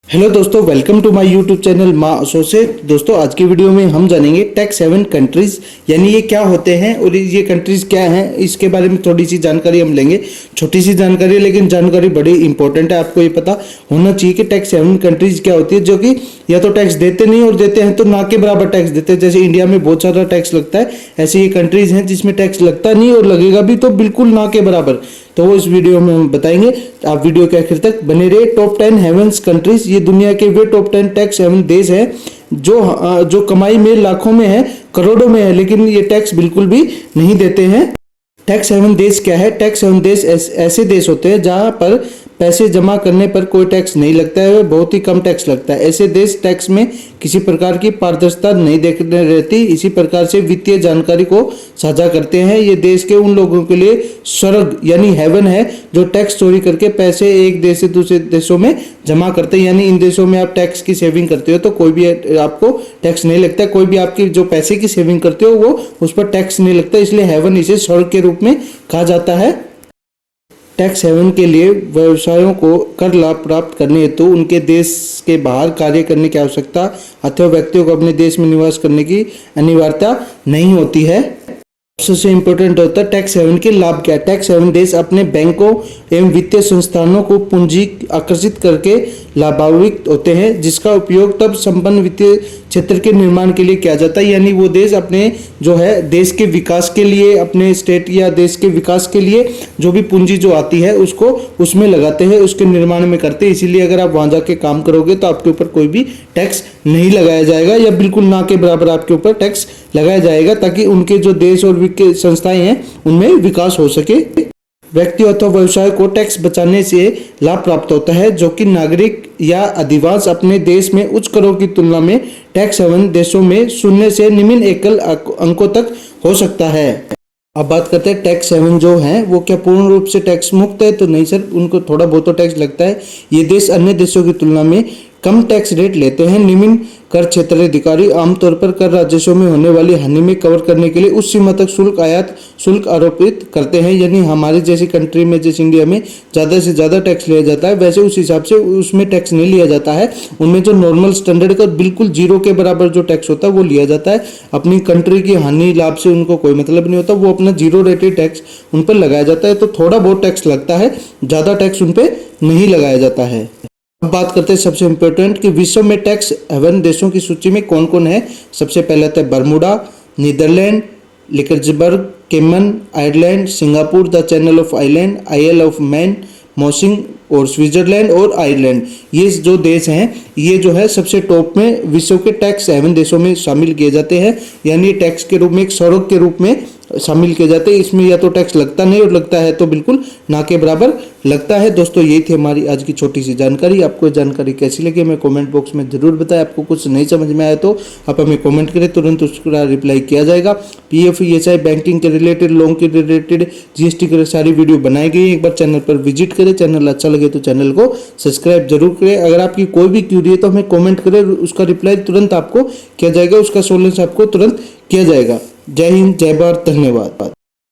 Hello दोस्तों, welcome to my YouTube channel माँ associate. दोस्तों, आज की वीडियो में हम जानेंगे टैक्स हेवन कंट्रीज यानी ये क्या होते हैं और ये कंट्रीज क्या हैं, इसके बारे में थोड़ी सी जानकारी हम लेंगे। छोटी सी जानकारी है लेकिन जानकारी बड़ी इंपॉर्टेंट है। आपको ये पता होना चाहिए कि टैक्स हेवन कंट्रीज क्या होती है, जो कि या तो टैक्स देते नहीं और देते हैं तो ना के बराबर टैक्स देते हैं। जैसे इंडिया में बहुत सारा टैक्स लगता है, ऐसे ये कंट्रीज हैं जिसमें टैक्स लगता नहीं और लगेगा भी तो बिल्कुल ना के बराबर। तो वो इस वीडियो में हम बताएंगे, आप वीडियो के आखिर तक बने रहे। टॉप 10 हेवन्स कंट्रीज, ये दुनिया के वे टॉप 10 टैक्स हेवन देश हैं जो कमाई में लाखों में है, करोड़ों में है, लेकिन ये टैक्स बिल्कुल भी नहीं देते हैं। टैक्स हेवन देश क्या है? टैक्स हेवन देश ऐसे देश होते हैं जहां पर पैसे जमा करने पर कोई टैक्स नहीं लगता है, बहुत ही कम टैक्स लगता है। ऐसे देश टैक्स में किसी प्रकार की पारदर्शिता नहीं देखने रहती, इसी प्रकार से वित्तीय जानकारी को साझा करते हैं। ये देश के उन लोगों के लिए स्वर्ग यानी हेवन है जो टैक्स चोरी करके पैसे एक देश से दूसरे देशों में जमा करते हैं। यानी इन देशों में आप टैक्स की सेविंग करते हो तो कोई भी आपको टैक्स नहीं लगता, कोई भी आपकी जो पैसे की सेविंग करते हो वो उस पर टैक्स नहीं लगता, इसलिए हेवन इसे स्वर्ग के रूप में कहा जाता है। टैक्स हेवन के लिए व्यवसायों को कर लाभ प्राप्त करने हेतु उनके देश के बाहर कार्य करने की आवश्यकता अथवा व्यक्तियों को अपने देश में निवास करने की अनिवार्यता नहीं होती है। सबसे इंपॉर्टेंट होता है टैक्स हेवन के लाभ क्या है। टैक्स हेवन देश अपने बैंकों एवं वित्तीय संस्थानों को पूंजी आकर्षित करके लाभान्वित होते हैं, जिसका उपयोग तब संपन्न वित्तीय क्षेत्र के निर्माण के लिए किया जाता है। यानी वो देश अपने जो है देश के विकास के लिए, अपने स्टेट या देश के विकास के लिए जो भी पूंजी जो आती है उसको उसमें लगाते हैं, उसके निर्माण में करते हैं। इसीलिए अगर आप वहां जाके काम करोगे तो आपके ऊपर कोई भी टैक्स नहीं लगाया जाएगा या बिल्कुल ना के बराबर आपके ऊपर टैक्स लगाया जाएगा, ताकि उनके जो देश और वित्तीय संस्थाएं हैं उनमें विकास हो सके। व्यक्ति अथवा व्यवसाय को टैक्स बचाने से लाभ प्राप्त होता है, जो कि नागरिक या अधिवास अपने देश में उच्च करों की तुलना में टैक्स हेवन देशों में शून्य से निम्न एकल अंकों तक हो सकता है। अब बात करते हैं टैक्स हेवन जो है वो क्या पूर्ण रूप से टैक्स मुक्त है? तो नहीं सर, उनको थोड़ा बहुत तो टैक्स लगता है। ये देश अन्य देशों की तुलना में कम टैक्स रेट लेते हैं। निम्न कर क्षेत्र अधिकारी आमतौर पर कर राजस्व में होने वाली हानि में कवर करने के लिए उस सीमा तक शुल्क आयात शुल्क आरोपित करते हैं। यानी हमारी जैसी कंट्री में, जैसे इंडिया में ज़्यादा से ज़्यादा टैक्स लिया जाता है, वैसे उस हिसाब से उसमें टैक्स नहीं लिया जाता है। उनमें जो नॉर्मल स्टैंडर्ड का बिल्कुल जीरो के बराबर जो टैक्स होता है वो लिया जाता है। अपनी कंट्री की हानि लाभ से उनको कोई मतलब नहीं होता, वो अपना जीरो रेटेड टैक्स उन पर लगाया जाता है। तो थोड़ा बहुत टैक्स लगता है, ज़्यादा टैक्स उन पर नहीं लगाया जाता है। अब बात करते हैं सबसे इम्पोर्टेंट कि विश्व में टैक्स हेवन देशों की सूची में कौन कौन है। सबसे पहले आता है Bermuda, Netherlands, Luxembourg, Cayman Island, Singapore, the Channel of Island, Isle of Man, मोसिंग और स्विट्जरलैंड और आयरलैंड। ये जो देश हैं ये जो है सबसे टॉप में विश्व के टैक्स हेवन देशों में शामिल किए जाते हैं। यानी टैक्स के रूप में एक स्वर्ग के रूप में शामिल किए जाते हैं। इसमें या तो टैक्स लगता नहीं और लगता है तो बिल्कुल ना के बराबर लगता है। दोस्तों, यही थी हमारी आज की छोटी सी जानकारी। आपको जानकारी कैसी लगी हमें कमेंट बॉक्स में जरूर बताएं। आपको कुछ नहीं समझ में आया तो आप हमें कमेंट करें, तुरंत उसका रिप्लाई किया जाएगा। पीएफ, ईएसआई, बैंकिंग के रिलेटेड, लोन के रिलेटेड, जीएसटी के सारी वीडियो बनाई गई है। एक बार चैनल पर विजिट करें। चैनल अच्छा लगे तो चैनल को सब्सक्राइब जरूर करें। अगर आपकी कोई भी क्यूरी है तो हमें कमेंट करें, उसका रिप्लाई तुरंत आपको किया जाएगा, उसका सोल्यूशन आपको तुरंत किया जाएगा। जय हिंद, जय भारत, धन्यवाद।